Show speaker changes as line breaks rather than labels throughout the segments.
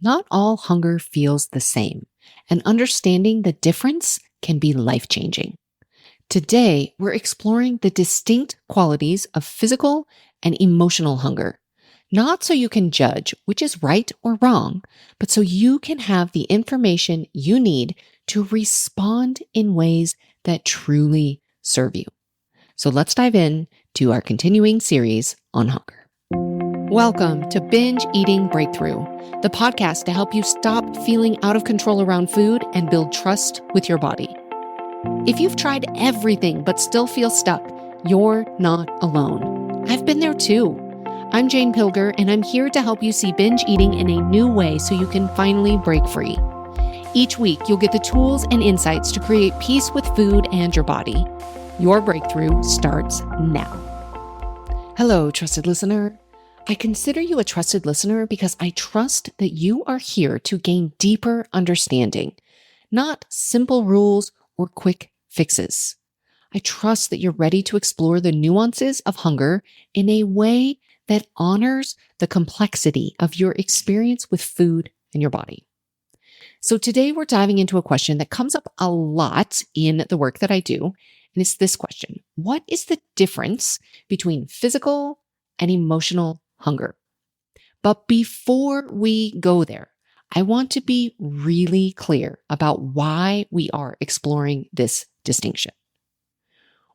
Not all hunger feels the same, and understanding the difference can be life-changing. Today, we're exploring the distinct qualities of physical and emotional hunger, not so you can judge which is right or wrong, but so you can have the information you need to respond in ways that truly serve you. So let's dive in to our continuing series on hunger. Welcome to Binge Eating Breakthrough, the podcast to help you stop feeling out of control around food and build trust with your body. If you've tried everything but still feel stuck, you're not alone. I've been there too. I'm Jane Pilger, and I'm here to help you see binge eating in a new way so you can finally break free. Each week, you'll get the tools and insights to create peace with food and your body. Your breakthrough starts now. Hello, trusted listener. I consider you a trusted listener because I trust that you are here to gain deeper understanding, not simple rules or quick fixes. I trust that you're ready to explore the nuances of hunger in a way that honors the complexity of your experience with food and your body. So today we're diving into a question that comes up a lot in the work that I do, and it's this question: what is the difference between physical and emotional hunger? But before we go there, I want to be really clear about why we are exploring this distinction.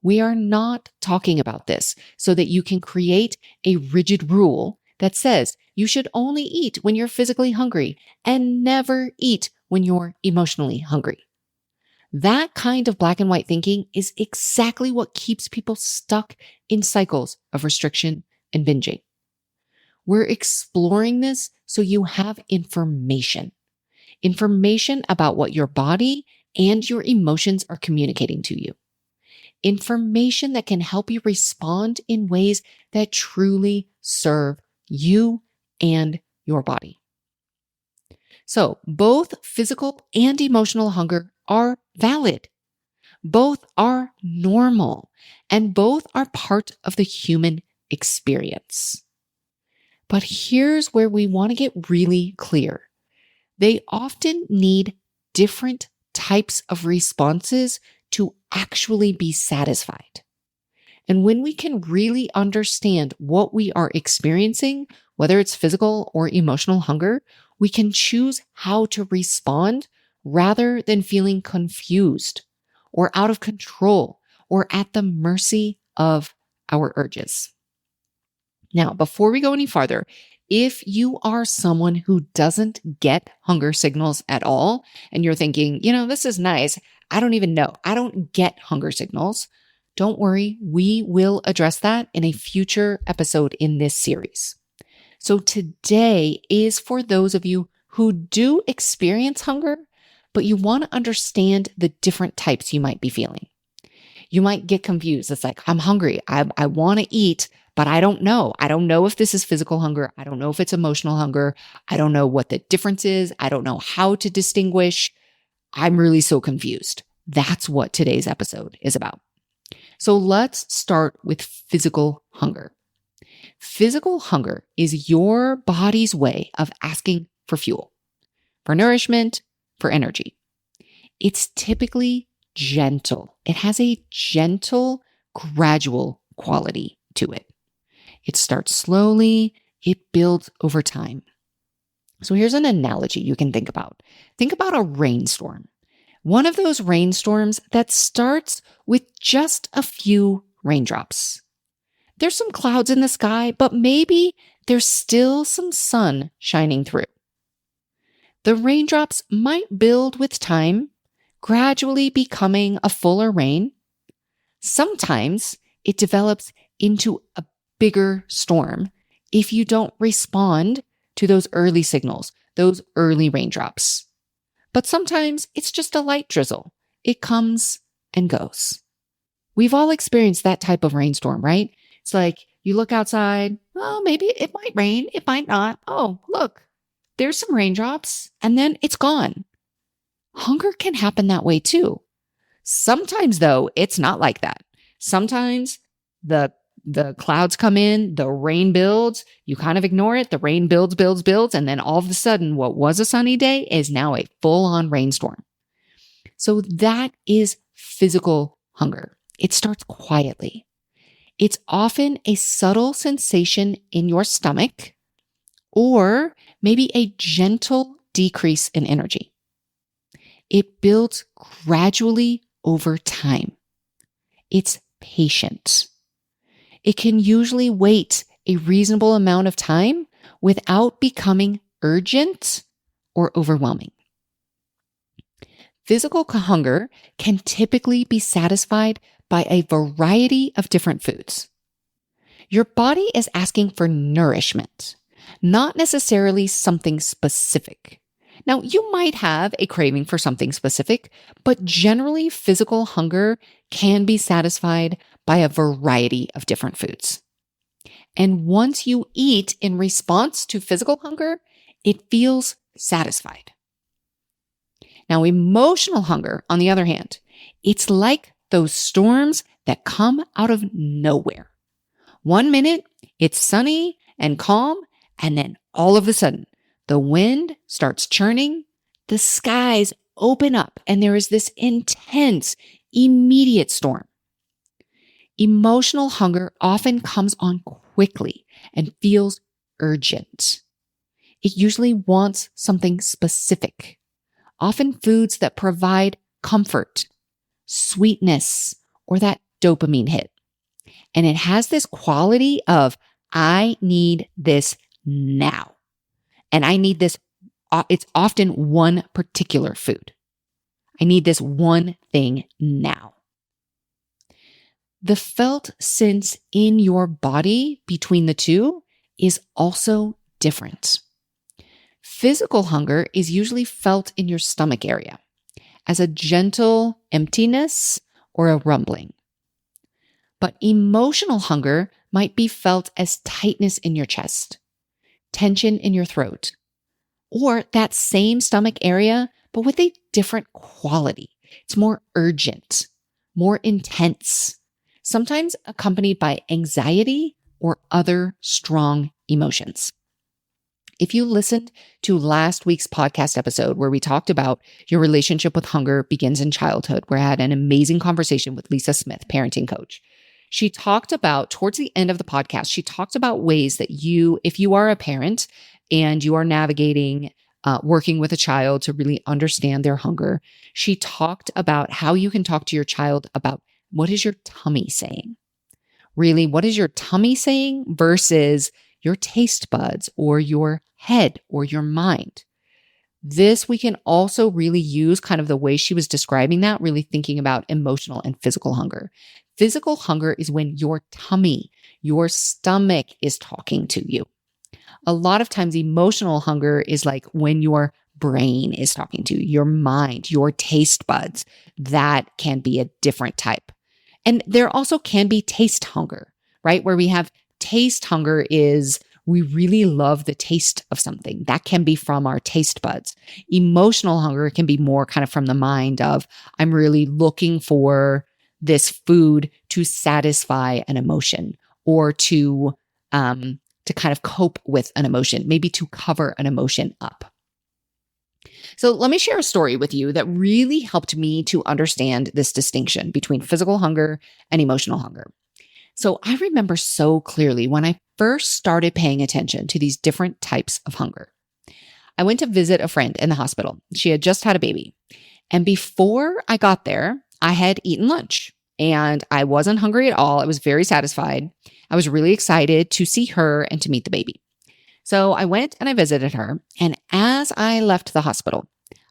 We are not talking about this so that you can create a rigid rule that says you should only eat when you're physically hungry and never eat when you're emotionally hungry. That kind of black and white thinking is exactly what keeps people stuck in cycles of restriction and binging. We're exploring this so you have information about what your body and your emotions are communicating to you. Information that can help you respond in ways that truly serve you and your body. So both physical and emotional hunger are valid. Both are normal, and both are part of the human experience. But here's where we want to get really clear. They often need different types of responses to actually be satisfied. And when we can really understand what we are experiencing, whether it's physical or emotional hunger, we can choose how to respond rather than feeling confused or out of control or at the mercy of our urges. Now, before we go any farther, if you are someone who doesn't get hunger signals at all, and you're thinking, this is nice, I don't even know, I don't get hunger signals, don't worry, we will address that in a future episode in this series. So today is for those of you who do experience hunger, but you want to understand the different types you might be feeling. You might get confused. It's like, I'm hungry, I want to eat, but I don't know. I don't know if this is physical hunger. I don't know if it's emotional hunger. I don't know what the difference is. I don't know how to distinguish. I'm really so confused. That's what today's episode is about. So let's start with physical hunger. Physical hunger is your body's way of asking for fuel, for nourishment, for energy. It's typically gentle. It has a gentle, gradual quality to it. It starts slowly, it builds over time. So here's an analogy you can think about. Think about a rainstorm. One of those rainstorms that starts with just a few raindrops. There's some clouds in the sky, but maybe there's still some sun shining through. The raindrops might build with time, gradually becoming a fuller rain. Sometimes it develops into a bigger storm if you don't respond to those early signals, those early raindrops. But sometimes it's just a light drizzle. It comes and goes. We've all experienced that type of rainstorm, right? It's like you look outside, oh, maybe it might rain, it might not. Oh, look, there's some raindrops, and then it's gone. Hunger can happen that way too. Sometimes, though, it's not like that. Sometimes the the clouds come in, the rain builds, you kind of ignore it, the rain builds, and then all of a sudden what was a sunny day is now a full-on rainstorm. So that is physical hunger. It starts quietly. It's often a subtle sensation in your stomach or maybe a gentle decrease in energy. It builds gradually over time. It's patient. It can usually wait a reasonable amount of time without becoming urgent or overwhelming. Physical hunger can typically be satisfied by a variety of different foods. Your body is asking for nourishment, not necessarily something specific. Now, you might have a craving for something specific, but generally physical hunger can be satisfied by a variety of different foods. And once you eat in response to physical hunger, it feels satisfied. Now, emotional hunger, on the other hand, it's like those storms that come out of nowhere. 1 minute, it's sunny and calm, and then all of a sudden, the wind starts churning, the skies open up, and there is this intense, immediate storm. Emotional hunger often comes on quickly and feels urgent. It usually wants something specific, often foods that provide comfort, sweetness, or that dopamine hit. And it has this quality of, I need this now. And I need this, it's often one particular food. I need this one thing now. The felt sense in your body between the two is also different. Physical hunger is usually felt in your stomach area as a gentle emptiness or a rumbling. But emotional hunger might be felt as tightness in your chest, tension in your throat, or that same stomach area, but with a different quality. It's more urgent, more intense, sometimes accompanied by anxiety or other strong emotions. If you listened to last week's podcast episode where we talked about your relationship with hunger begins in childhood, where I had an amazing conversation with Lisa Smith, parenting coach. She talked about, towards the end of the podcast, she talked about ways that you, if you are a parent and you are navigating working with a child to really understand their hunger, she talked about how you can talk to your child about what is your tummy saying? Really, what is your tummy saying versus your taste buds or your head or your mind? This we can also really use kind of the way she was describing that, really thinking about emotional and physical hunger. Physical hunger is when your tummy, your stomach is talking to you. A lot of times emotional hunger is like when your brain is talking to you, your mind, your taste buds. That can be a different type. And there also can be taste hunger, right? Where we have taste hunger is we really love the taste of something. That can be from our taste buds. Emotional hunger can be more kind of from the mind of, I'm really looking for this food to satisfy an emotion or to kind of cope with an emotion, maybe to cover an emotion up. So let me share a story with you that really helped me to understand this distinction between physical hunger and emotional hunger. So I remember so clearly when I first started paying attention to these different types of hunger. I went to visit a friend in the hospital. She had just had a baby. And before I got there, I had eaten lunch and I wasn't hungry at all. I was very satisfied. I was really excited to see her and to meet the baby. So I went and I visited her. And as I left the hospital,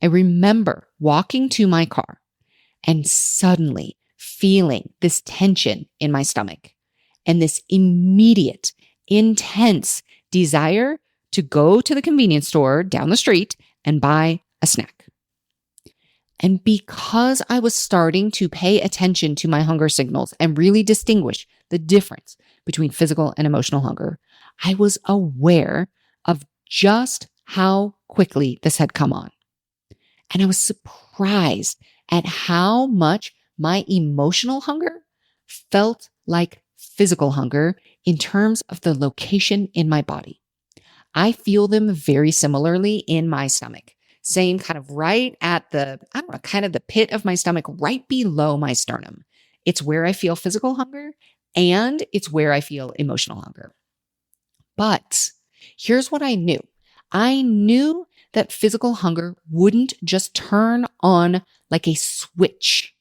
I remember walking to my car and suddenly feeling this tension in my stomach and this immediate, intense desire to go to the convenience store down the street and buy a snack. And because I was starting to pay attention to my hunger signals and really distinguish the difference between physical and emotional hunger, I was aware of just how quickly this had come on. And I was surprised at how much my emotional hunger felt like physical hunger in terms of the location in my body. I feel them very similarly in my stomach. Same kind of right at kind of the pit of my stomach, right below my sternum. It's where I feel physical hunger and it's where I feel emotional hunger. But here's what I knew. I knew that physical hunger wouldn't just turn on like a switch,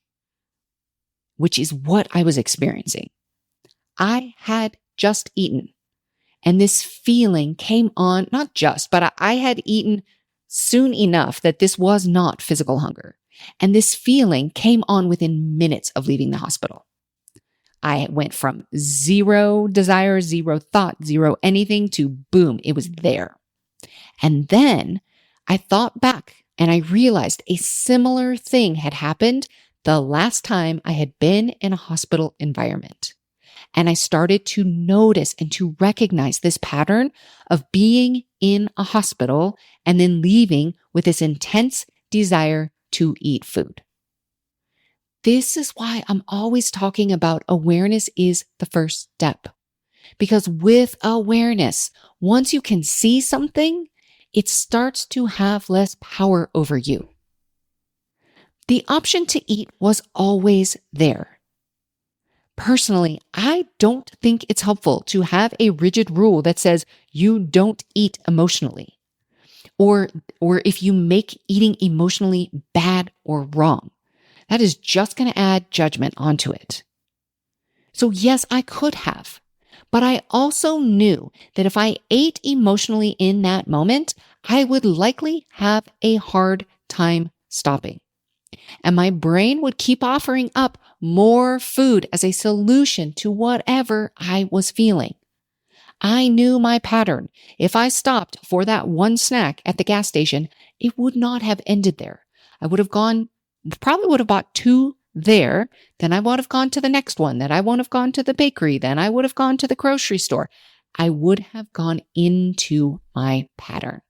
which is what I was experiencing. I had just eaten, and this feeling came on, not just, but I had eaten soon enough that this was not physical hunger. And this feeling came on within minutes of leaving the hospital. I went from zero desire, zero thought, zero anything to boom, it was there. And then I thought back and I realized a similar thing had happened the last time I had been in a hospital environment. And I started to notice and to recognize this pattern of being in a hospital and then leaving with this intense desire to eat food. This is why I'm always talking about awareness is the first step. Because with awareness, once you can see something, it starts to have less power over you. The option to eat was always there. Personally, I don't think it's helpful to have a rigid rule that says you don't eat emotionally, or if you make eating emotionally bad or wrong. That is just going to add judgment onto it. So yes, I could have, but I also knew that if I ate emotionally in that moment, I would likely have a hard time stopping. And my brain would keep offering up more food as a solution to whatever I was feeling. I knew my pattern. If I stopped for that one snack at the gas station, it would not have ended there. I probably would have bought 2 there. Then I would have gone to the next one. Then I would have gone to the bakery. Then I would have gone to the grocery store. I would have gone into my pattern.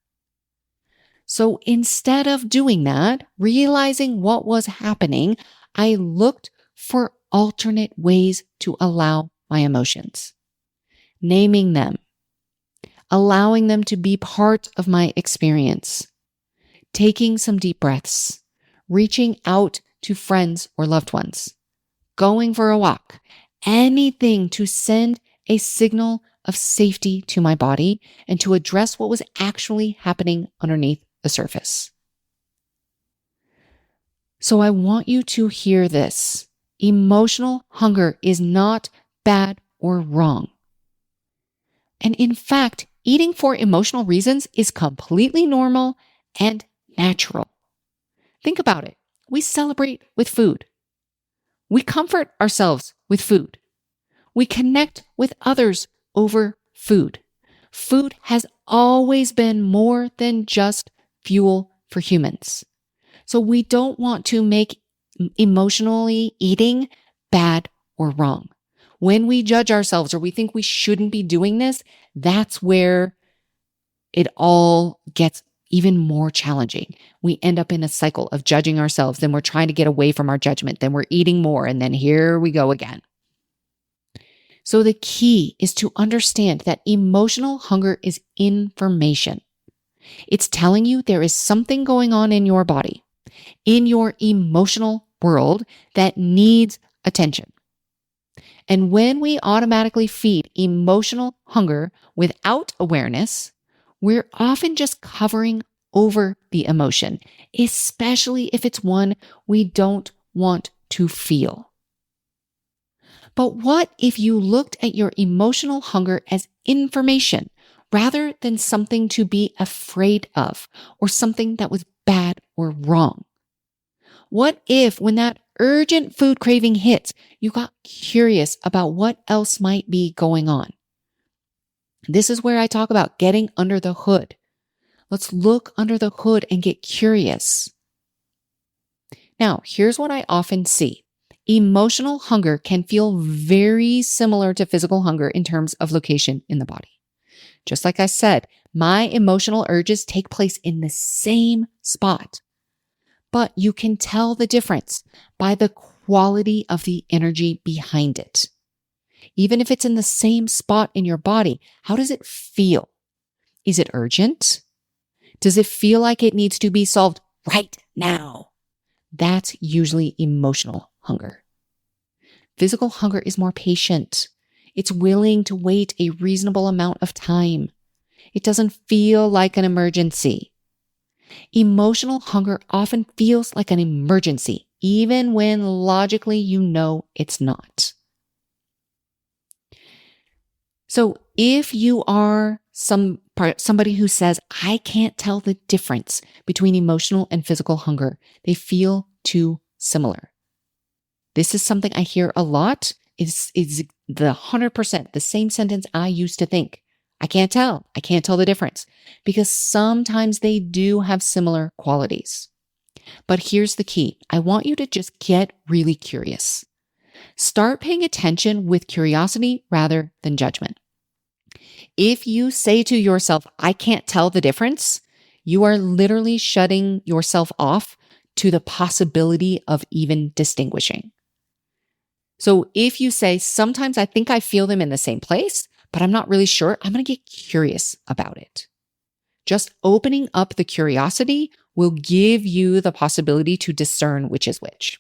So instead of doing that, realizing what was happening, I looked for alternate ways to allow my emotions, naming them, allowing them to be part of my experience, taking some deep breaths, reaching out to friends or loved ones, going for a walk, anything to send a signal of safety to my body and to address what was actually happening underneath the surface. So I want you to hear this. Emotional hunger is not bad or wrong. And in fact, eating for emotional reasons is completely normal and natural. Think about it. We celebrate with food. We comfort ourselves with food. We connect with others over food. Food has always been more than just fuel for humans. So we don't want to make emotionally eating bad or wrong. When we judge ourselves or we think we shouldn't be doing this, that's where it all gets even more challenging. We end up in a cycle of judging ourselves, then we're trying to get away from our judgment, then we're eating more, and then here we go again. So the key is to understand that emotional hunger is information. It's telling you there is something going on in your body, in your emotional world that needs attention. And when we automatically feed emotional hunger without awareness, we're often just covering over the emotion, especially if it's one we don't want to feel. But what if you looked at your emotional hunger as information rather than something to be afraid of or something that was bad or wrong? What if when that urgent food craving hits, you got curious about what else might be going on? This is where I talk about getting under the hood. Let's look under the hood and get curious. Now, here's what I often see. Emotional hunger can feel very similar to physical hunger in terms of location in the body. Just like I said, my emotional urges take place in the same spot, but you can tell the difference by the quality of the energy behind it. Even if it's in the same spot in your body, how does it feel? Is it urgent? Does it feel like it needs to be solved right now? That's usually emotional hunger. Physical hunger is more patient. It's willing to wait a reasonable amount of time. It doesn't feel like an emergency. Emotional hunger often feels like an emergency, even when logically you know it's not. So if you are somebody who says, I can't tell the difference between emotional and physical hunger, they feel too similar. This is something I hear a lot. Is the 100% the same sentence I used to think. I can't tell the difference, because sometimes they do have similar qualities. But here's the key. I want you to just get really curious. Start paying attention with curiosity rather than judgment. If you say to yourself, I can't tell the difference, you are literally shutting yourself off to the possibility of even distinguishing. So if you say, sometimes I think I feel them in the same place, but I'm not really sure, I'm going to get curious about it. Just opening up the curiosity will give you the possibility to discern which is which.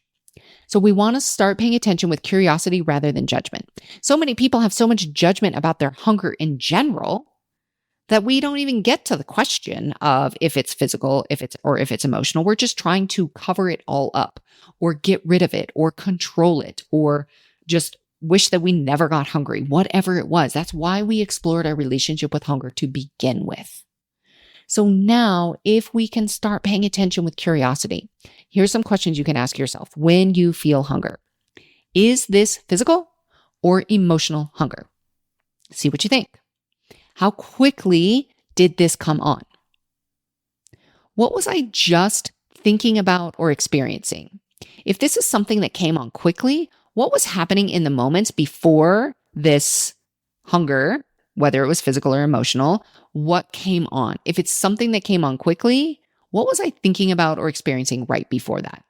So we want to start paying attention with curiosity rather than judgment. So many people have so much judgment about their hunger in general that we don't even get to the question of if it's physical, if it's emotional. We're just trying to cover it all up or get rid of it or control it or just wish that we never got hungry, whatever it was. That's why we explored our relationship with hunger to begin with. So now, if we can start paying attention with curiosity, here's some questions you can ask yourself when you feel hunger. Is this physical or emotional hunger? See what you think. How quickly did this come on? What was I just thinking about or experiencing? If this is something that came on quickly, what was happening in the moments before this hunger, whether it was physical or emotional, what came on? If it's something that came on quickly, what was I thinking about or experiencing right before that?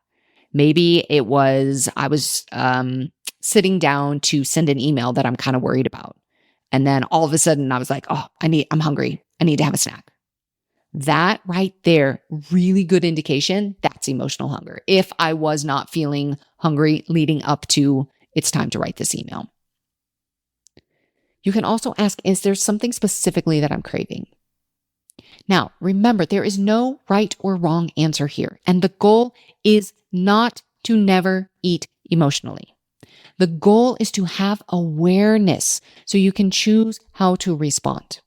Maybe I was sitting down to send an email that I'm kind of worried about. And then all of a sudden I was like, I'm hungry. I need to have a snack. That right there, really good indication, that's emotional hunger. If I was not feeling hungry leading up to it's time to write this email. You can also ask, is there something specifically that I'm craving? Now, remember, there is no right or wrong answer here. And the goal is not to never eat emotionally. The goal is to have awareness so you can choose how to respond.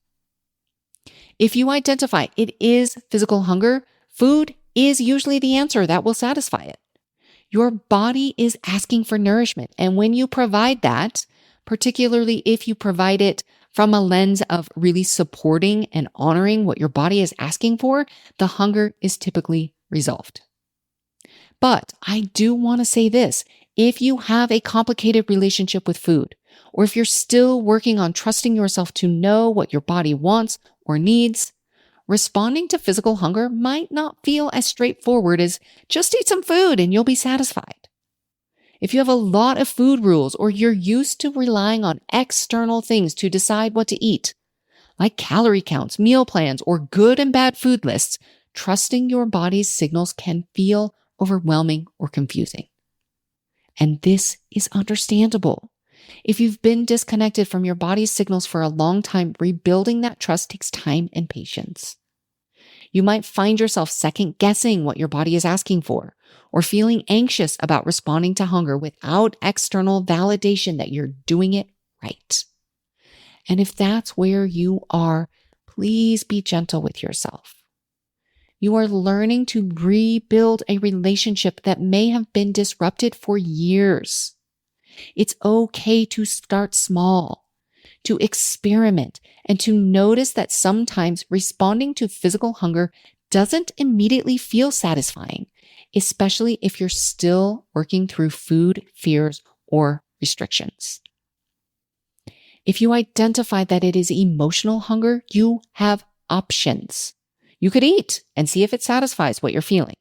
If you identify it is physical hunger, food is usually the answer that will satisfy it. Your body is asking for nourishment. And when you provide that, particularly if you provide it from a lens of really supporting and honoring what your body is asking for, the hunger is typically resolved. But I do want to say this. If you have a complicated relationship with food, or if you're still working on trusting yourself to know what your body wants or needs, responding to physical hunger might not feel as straightforward as just eat some food and you'll be satisfied. If you have a lot of food rules or you're used to relying on external things to decide what to eat, like calorie counts, meal plans, or good and bad food lists, trusting your body's signals can feel overwhelming or confusing. And this is understandable. If you've been disconnected from your body's signals for a long time, rebuilding that trust takes time and patience. You might find yourself second guessing what your body is asking for, or feeling anxious about responding to hunger without external validation that you're doing it right. And if that's where you are, please be gentle with yourself. You are learning to rebuild a relationship that may have been disrupted for years. It's okay to start small, to experiment, and to notice that sometimes responding to physical hunger doesn't immediately feel satisfying, especially if you're still working through food fears or restrictions. If you identify that it is emotional hunger, you have options. You could eat and see if it satisfies what you're feeling.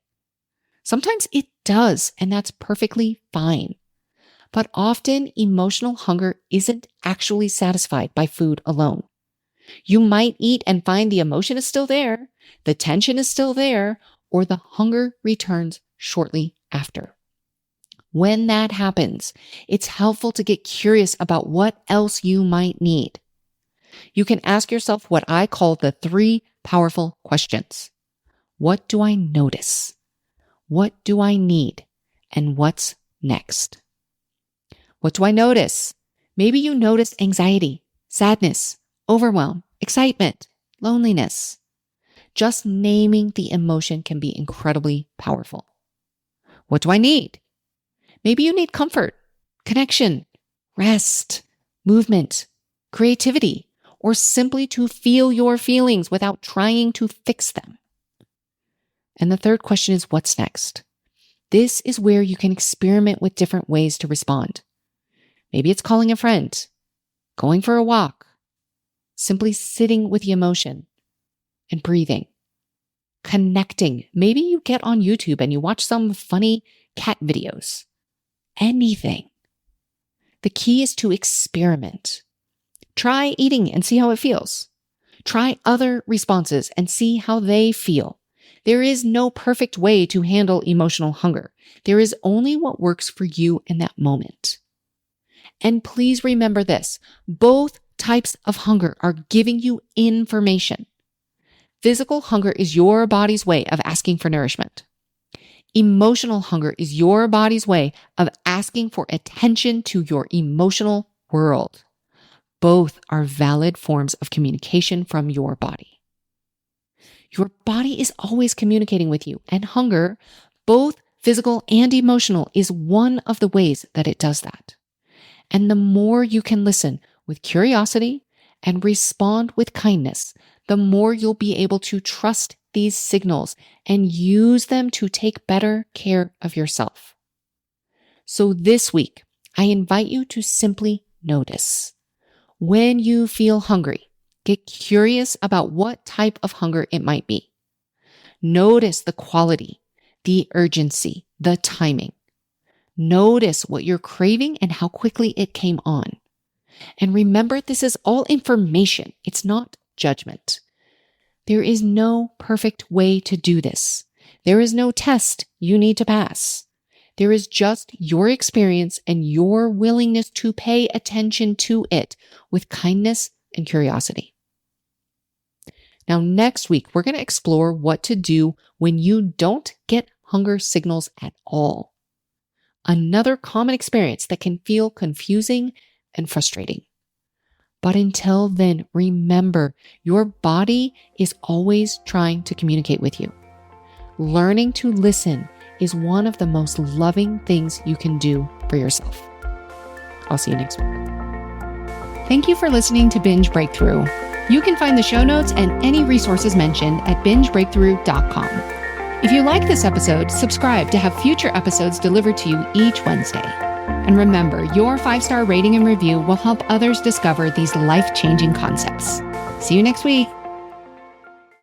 Sometimes it does, and that's perfectly fine. But often emotional hunger isn't actually satisfied by food alone. You might eat and find the emotion is still there, the tension is still there, or the hunger returns shortly after. When that happens, it's helpful to get curious about what else you might need. You can ask yourself what I call the 3 powerful questions. What do I notice? What do I need? And what's next? What do I notice? Maybe you notice anxiety, sadness, overwhelm, excitement, loneliness. Just naming the emotion can be incredibly powerful. What do I need? Maybe you need comfort, connection, rest, movement, creativity, or simply to feel your feelings without trying to fix them. And the third question is, what's next? This is where you can experiment with different ways to respond. Maybe it's calling a friend, going for a walk, simply sitting with the emotion and breathing, connecting. Maybe you get on YouTube and you watch some funny cat videos. Anything. The key is to experiment. Try eating and see how it feels. Try other responses and see how they feel. There is no perfect way to handle emotional hunger. There is only what works for you in that moment. And please remember this, both types of hunger are giving you information. Physical hunger is your body's way of asking for nourishment. Emotional hunger is your body's way of asking for attention to your emotional world. Both are valid forms of communication from your body. Your body is always communicating with you, and hunger, both physical and emotional, is one of the ways that it does that. And the more you can listen with curiosity and respond with kindness, the more you'll be able to trust these signals and use them to take better care of yourself. So this week, I invite you to simply notice. When you feel hungry, get curious about what type of hunger it might be. Notice the quality, the urgency, the timing. Notice what you're craving and how quickly it came on. And remember, this is all information. It's not judgment. There is no perfect way to do this. There is no test you need to pass. There is just your experience and your willingness to pay attention to it with kindness and curiosity. Now, next week, we're going to explore what to do when you don't get hunger signals at all. Another common experience that can feel confusing and frustrating. But until then, remember, your body is always trying to communicate with you. Learning to listen is one of the most loving things you can do for yourself. I'll see you next week. Thank you for listening to Binge Breakthrough. You can find the show notes and any resources mentioned at bingebreakthrough.com. If you like this episode, subscribe to have future episodes delivered to you each Wednesday. And remember, your 5-star rating and review will help others discover these life-changing concepts. See you next week.